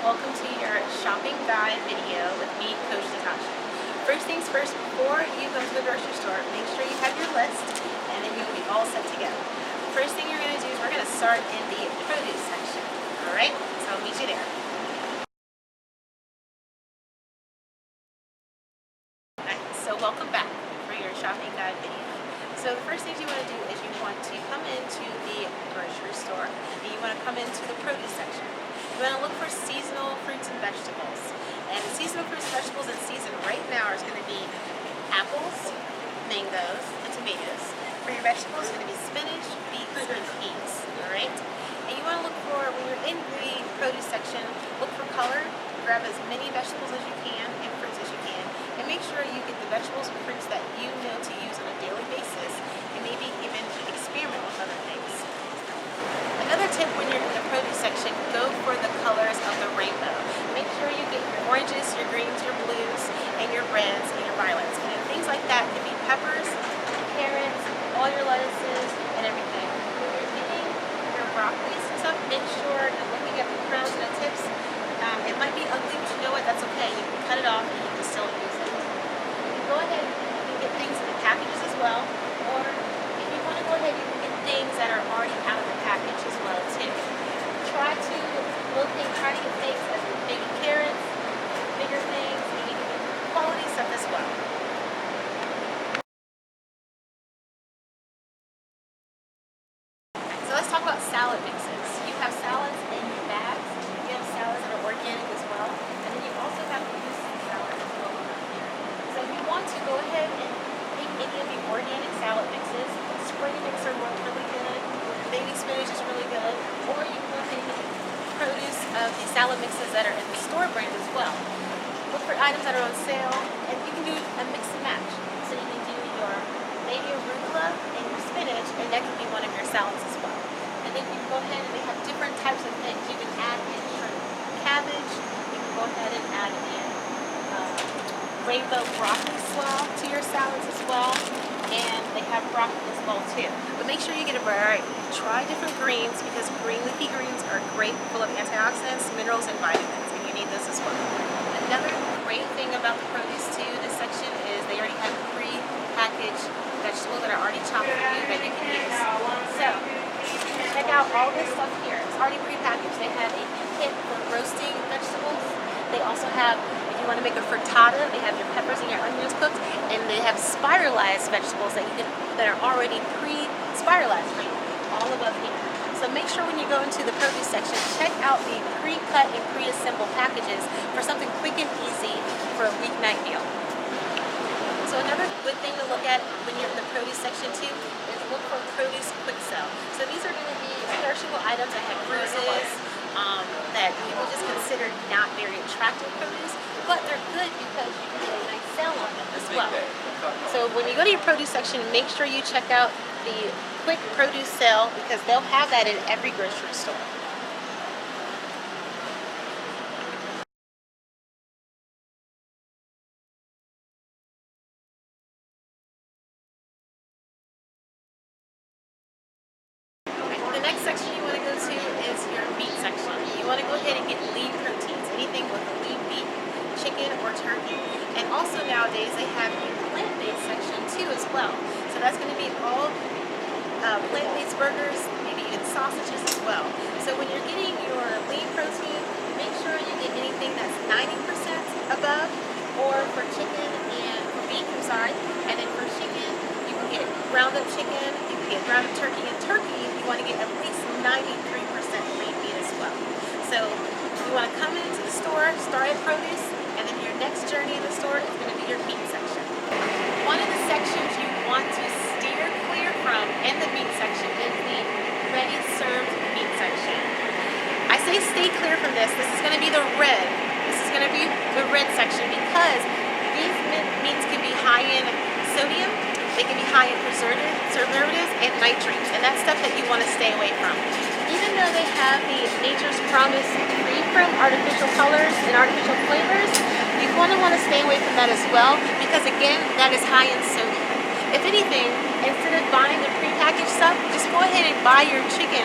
Welcome to your shopping guide video with me, Coach Natasha. First things first, before you go to the grocery store, make sure you have your list and then you'll be all set to go. First thing you're going to do is we're going to start in the produce section. Alright, so I'll meet you there. Alright, so welcome back for your shopping guide video. So the first things you want to do is you want to come into the grocery store and you want to come into the produce section. You want to look for seasonal fruits and vegetables. And seasonal fruits and vegetables in season right now is going to be apples, mangoes, and tomatoes. For your vegetables, it's going to be spinach, beets, and peas. Alright? And you want to look for, when you're in the produce section, look for color. Grab as many vegetables as you can and fruits as you can. And make sure you get the vegetables and fruits that you know to use on a daily basis. And maybe even experiment with other things. Another tip when you're in the produce section, go for the colors of the rainbow. Make sure you get your oranges, your greens, your blues, and your reds, and your violets. And things like that can be peppers, carrots, all your lettuces, and everything. When you're getting your broccolis and stuff, make sure you're looking at the crowns and the tips. It might be ugly, but you know what? That's okay. You can cut it off and you can still use it. You can go ahead and get things in the packages as well, or if you want to go ahead, you can get things that are already out of the package as well too. Try to try to get things like baby carrots, bigger things, and you can get quality stuff as well. So let's talk about salad mixes. You have salads in your bags. You have salads that are organic as well, and then you also have loose salads as well around here. So if you want to go ahead and make any of the organic salad mixes, spring mixer works really good. Baby spinach is really good, or you can go ahead and get produce of the salad mixes that are in the store brand as well. Look for items that are on sale, and you can do a mix and match. So you can do your maybe arugula and your spinach, and that can be one of your salads as well. And then you can go ahead and they have different types of things. You can add in shrimp cabbage. You can go ahead and add in rainbow broccoli slaw to your salads as well. And they have broccoli as well too. But make sure you get a variety. Try different greens because green leafy greens are great, full of antioxidants, minerals, and vitamins, and you need this as well. Another great thing about the produce too, this section, is they already have pre-packaged vegetables that are already chopped for you that you can use. So check out all this stuff here. It's already pre-packaged. They have a kit for roasting vegetables. They also have, if you want to make a frittata, they have your peppers and your onions cooked, and they have spiralized vegetables that are already pre-spiralized for you, all above here. So make sure when you go into the produce section, check out the pre-cut and pre-assembled packages for something quick and easy for a weeknight meal. So another good thing to look at when you're in the produce section too is look for produce quick sell. So these are going to be perishable items that have bruises, that people just consider not very attractive produce, but they're good because you can get a nice sale on them as well. So when you go to your produce section, make sure you check out the quick produce sale because they'll have that in every grocery store. The next section you want to go to is your meat section. You want to go ahead and get lean proteins, anything with a lean beef, chicken, or turkey. And also nowadays they have a plant-based section too as well. So that's going to be all plant-based burgers, maybe even sausages as well. So when you're getting your lean protein, make sure you get anything that's 90% above, or for chicken and for beef, and then for chicken, you can get ground up chicken, you can get ground up turkey, and turkey, you want to get at least 93% lean meat as well. So you want to come into the store, start at produce, and then your next journey in the store is going to be your meat section. One of the sections you want to steer clear from in the meat section is the ready-served meat section. I say stay clear from this. This is going to be the red. This is going to be the red section because these meats can be high in sodium, they can be high in preservatives and nitrates, and that's stuff that you want to stay away from. Even though they have the Nature's Promise free from artificial colors and artificial flavors, you want to stay away from that as well because again, that is high in sodium. If anything, instead of buying the prepackaged stuff, just go ahead and buy your chicken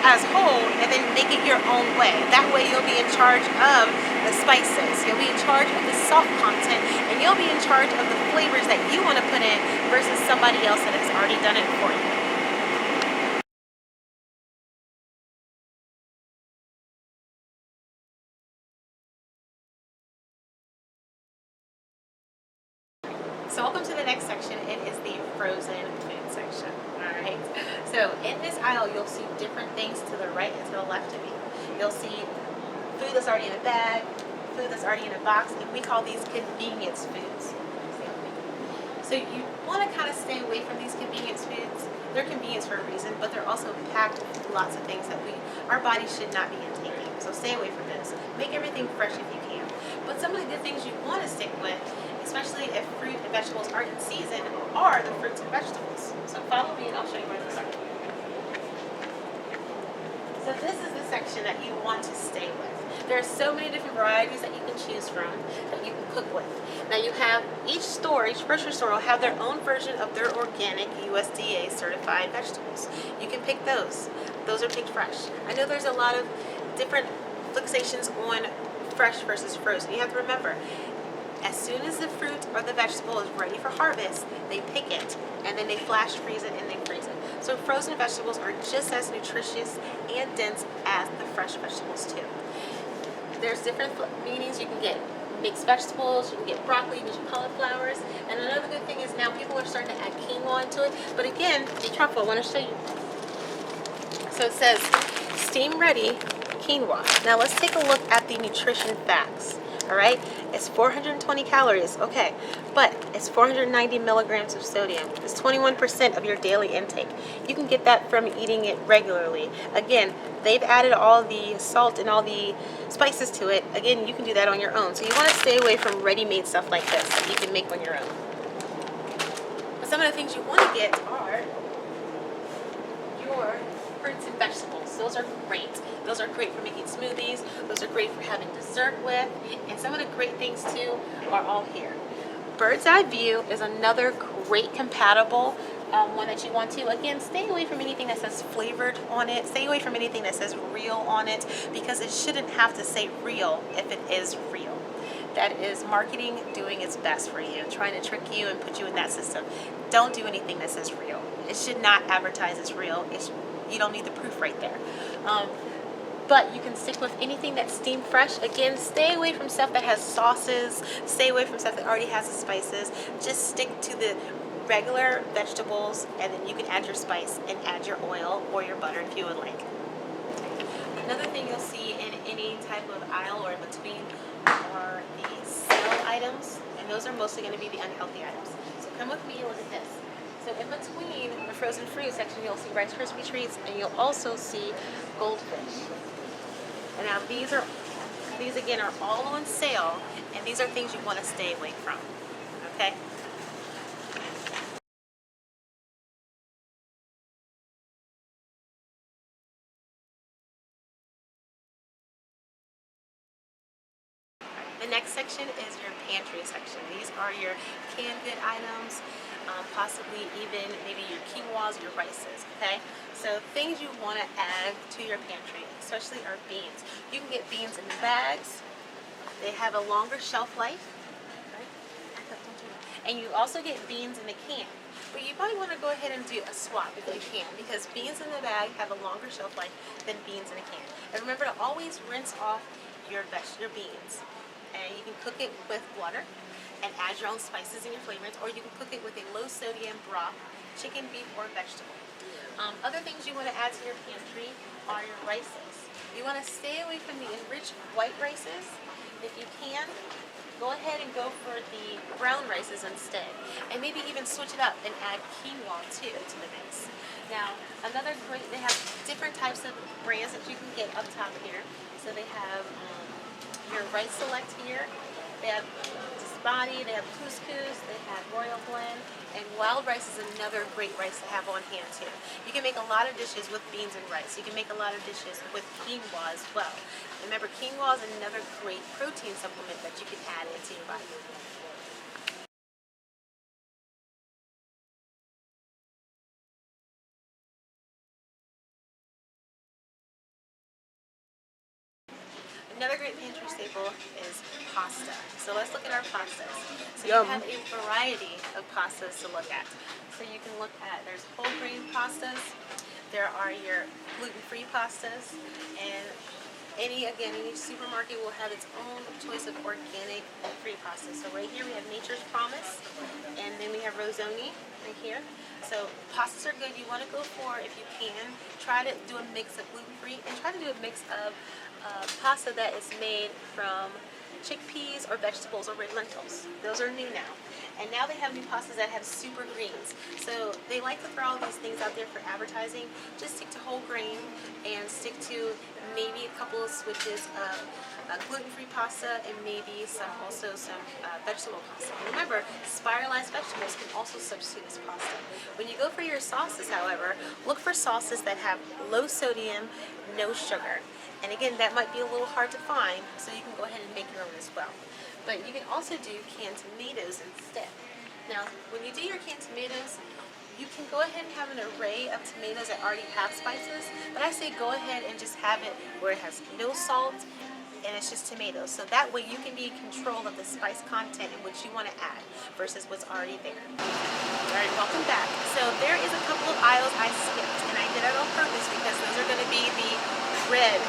as whole and then make it your own way. That way you'll be in charge of the spices, you'll be in charge of the salt content, and you'll be in charge of the flavors that you want to put in versus somebody else that has already done it for you. So welcome to the next section. It is the frozen food section. Alright. So in this aisle you'll see different things to the right and to the left of you. You'll see food that's already in a bag, food that's already in a box, and we call these convenience foods. So you want to kind of stay away from these convenience foods. They're convenience for a reason, but they're also packed with lots of things that our body should not be intaking. So stay away from this. Make everything fresh if you can. But some of the good things you want to stick with, especially if fruit and vegetables aren't in season, are the fruits and vegetables. So follow me and I'll show you where those are. So this is the section that you want to stay with. There are so many different varieties that you can choose from that you can cook with. Now you have each grocery store will have their own version of their organic USDA certified vegetables. You can pick those. Those are picked fresh. I know there's a lot of different fixations on fresh versus frozen. You have to remember, as soon as the fruit or the vegetable is ready for harvest, they pick it and then they flash freeze it and they freeze it. So frozen vegetables are just as nutritious and dense as the fresh vegetables too. There's different meanings. You can get mixed vegetables, you can get broccoli, you can get cauliflowers, and another good thing is now people are starting to add quinoa into it. But again, be careful, I want to show you. So it says steam ready quinoa. Now let's take a look at the nutrition facts. All right, it's 420 calories, okay, but it's 490 milligrams of sodium. It's 21% of your daily intake. You can get that from eating it regularly. Again, they've added all the salt and all the spices to it. Again, you can do that on your own. So you want to stay away from ready-made stuff like this that you can make on your own. But some of the things you want to get are your fruits and vegetables. Those are great. Those are great for making smoothies. Those are great for having dessert with. And some of the great things too are all here. Bird's Eye View is another great compatible one that you want to. Again, stay away from anything that says flavored on it. Stay away from anything that says real on it, because it shouldn't have to say real if it is real. That is marketing doing its best for you, trying to trick you and put you in that system. Don't do anything that says real. It should not advertise as real. You don't need the proof right there. But you can stick with anything that's steamed fresh. Again, stay away from stuff that has sauces. Stay away from stuff that already has the spices. Just stick to the regular vegetables, and then you can add your spice and add your oil or your butter if you would like. Another thing you'll see in any type of aisle or in between are the sale items, and those are mostly going to be the unhealthy items. So come with me and look at this. So in between the frozen fruit section, you'll see Rice Krispie treats, and you'll also see goldfish. And now these again are all on sale, and these are things you want to stay away from. Okay? The next section is your pantry section. These are your canned good items, possibly even maybe your quinoas, your rices, okay? So things you want to add to your pantry, especially are beans. You can get beans in bags. They have a longer shelf life, right? And you also get beans in a can. But you probably want to go ahead and do a swap if you can, because beans in the bag have a longer shelf life than beans in a can. And remember to always rinse off your beans. And you can cook it with water and add your own spices and your flavorings, or you can cook it with a low sodium broth, chicken, beef, or vegetable. Other things you want to add to your pantry are your rices. You want to stay away from the enriched white rices. If you can, go ahead and go for the brown rices instead, and maybe even switch it up and add quinoa too to the mix. Now, they have different types of brands that you can get up top here. So they have your Rice Select here. They have Basmati, they have couscous, they have Royal Blend, and wild rice is another great rice to have on hand too. You can make a lot of dishes with beans and rice. You can make a lot of dishes with quinoa as well. Remember, quinoa is another great protein supplement that you can add into your body. Another great pantry staple is pasta. So let's look at our pastas. So Yum. you have a variety of pastas to look at. So you can look at, there's whole grain pastas, there are your gluten-free pastas, and any supermarket will have its own choice of organic and free pasta. So right here we have Nature's Promise, and then we have Rosoni right here. So pastas are good. You want to go for, if you can, try to do a mix of gluten-free and try to do a mix of pasta that is made from chickpeas or vegetables or red lentils. Those are new now. And now they have new pastas that have super greens. So they like to throw all these things out there for advertising. Just stick to whole grain and stick to maybe a couple of switches of gluten-free pasta and maybe some vegetable pasta. And remember, spiralized vegetables can also substitute as pasta. When you go for your sauces, however, look for sauces that have low sodium, no sugar. And again, that might be a little hard to find, so you can go ahead and make your own as well. But you can also do canned tomatoes instead. Now, when you do your canned tomatoes, you can go ahead and have an array of tomatoes that already have spices, but I say go ahead and just have it where it has no salt and it's just tomatoes. So that way you can be in control of the spice content and what you want to add versus what's already there. Alright, welcome back. So there is a couple of aisles I skipped, and I did it on purpose because those are going to be the red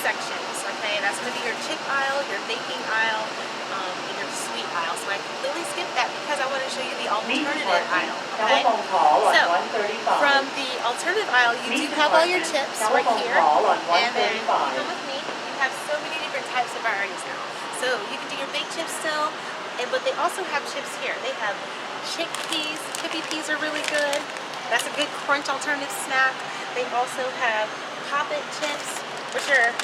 sections, okay? That's going to be your chip aisle, your baking aisle, and your sweet aisle. So I completely skipped that because I want to show you the alternative aisle, okay? So, from the alternative aisle, you do have all your chips right here, and then you come with me, you have so many different types of varieties now. So you can do your baked chips still, but they also have chips here. They have chickpeas, chippy peas are really good. That's a good crunch alternative snack. They also have Pop-It chips, which are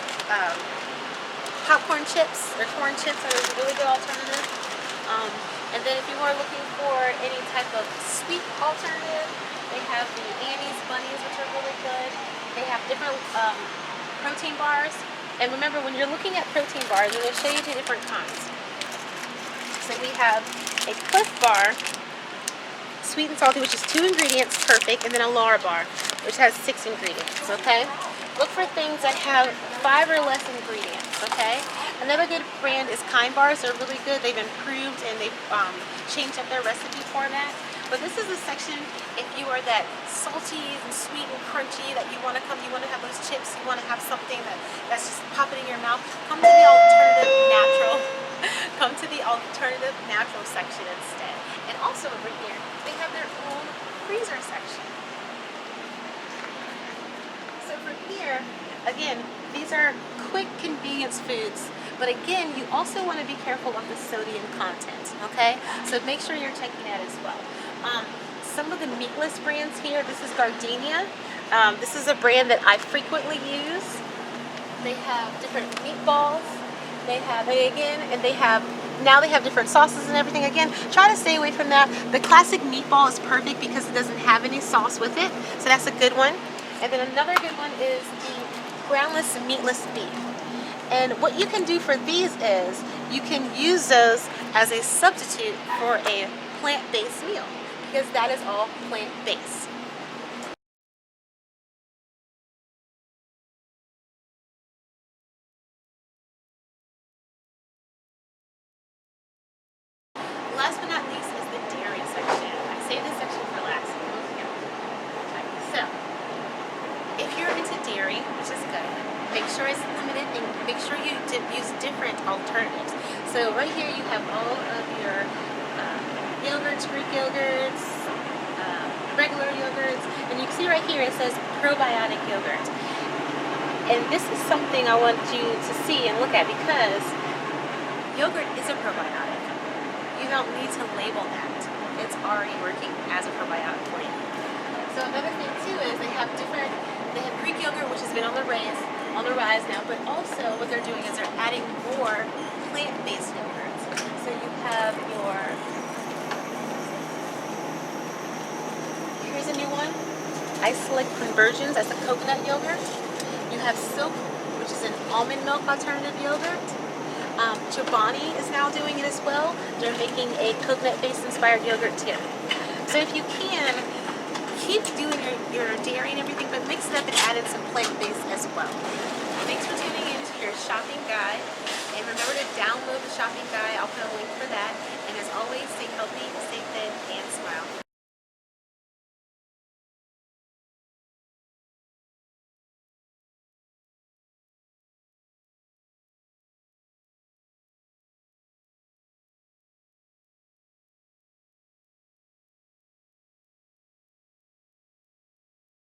popcorn chips or corn chips are a really good alternative. And then if you are looking for any type of sweet alternative, they have the Annie's Bunnies, which are really good. They have different protein bars. And remember, when you're looking at protein bars, I'm going to show you two different kinds. So we have a Cliff Bar, sweet and salty, which is 2 ingredients, perfect, and then a Lara Bar, which has 6 ingredients, okay? Look for things that have 5 or less ingredients, okay? Another good brand is Kind Bars. They're really good. They've improved and they've changed up their recipe format. But this is a section if you are that salty and sweet and crunchy that you want to have those chips, you want to have something that's just popping in your mouth. Come to the alternative natural section instead. And also over here, they have their own freezer section. So for here, again, these are quick convenience foods, but again, you also want to be careful of the sodium content, okay? So make sure you're checking that as well. Some of the meatless brands here, this is Gardenia. This is a brand that I frequently use. They have different meatballs. Now they have different sauces and everything. Again, try to stay away from that. The classic meatball is perfect because it doesn't have any sauce with it, so that's a good one. And then another good one is the groundless meatless beef. And what you can do for these is you can use those as a substitute for a plant-based meal because that is all plant-based. Last but not least is the dairy section. I say this section for last. So, if you're into dairy, which is good, make sure it's limited and make sure you use different alternatives. So right here you have all of your yogurts, Greek yogurts, regular yogurts, and you can see right here it says probiotic yogurt. And this is something I want you to see and look at because yogurt is a probiotic. You don't need to label that. It's already working as a probiotic for you. So another thing too is they have Greek yogurt, which has been on the rise now, but also what they're doing is they're adding more plant-based yogurts. So you have here's a new one, Isolate Conversions, that's a coconut yogurt. You have Silk, which is an almond milk alternative yogurt. Chobani is now doing it as well. They're making a coconut-based inspired yogurt too. So if you can, keep doing your dairy and everything, but mix it up and add in some plant-based as well. Thanks for tuning in to your shopping guide. And remember to download the shopping guide. I'll put a link for that. And as always, stay healthy, stay thin, and smile.